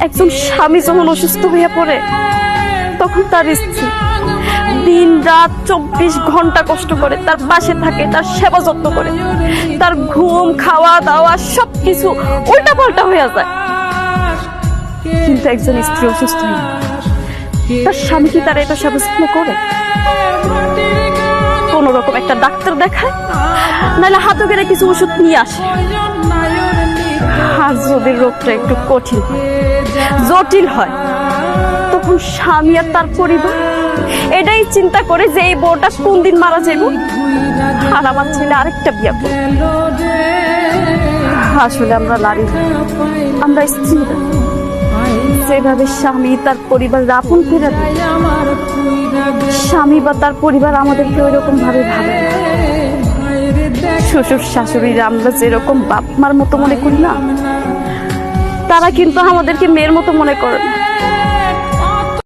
একজন স্বামী যখন অসুস্থ হয়ে পড়ে তখন তার স্ত্রী দিন রাত 24 ঘন্টা কষ্ট করে তার পাশে থাকে, তার সেবা যত্ন করে, তার ঘুম খাওয়া দাওয়া সবকিছু উল্টা পাল্টা হয়ে যায়। কিন্তু একজন স্ত্রী অসুস্থ হয়ে তার স্বামী কি তার এটা সেবা যত্ন করে? কোন রকম একটা ডাক্তার দেখায়, নাহলে হাতে করে কিছু ওষুধ নিয়ে আসে। আর যদি রোগটা একটু কঠিন হয়, জটিল হয়, তখন স্বামী আর তার পরিবার এটাই চিন্তা করে যে এই বউটা কোন দিন মারা যাইব আর আমার ছেলে আরেকটা বিয়ে করবে। আসলে আমরা নারী, আমরা স্ত্রী যেভাবে স্বামী তার পরিবার আপন ফেরা দেয়, স্বামী বা তার পরিবার আমাদেরকে ওই রকম ভাবে ভাবে। শ্বশুর শাশুড়িরা আমরা যেরকম বাপ মার মতো মনে করি না, তারা কিন্তু আমাদেরকে মেয়ের মতো মনে করে না।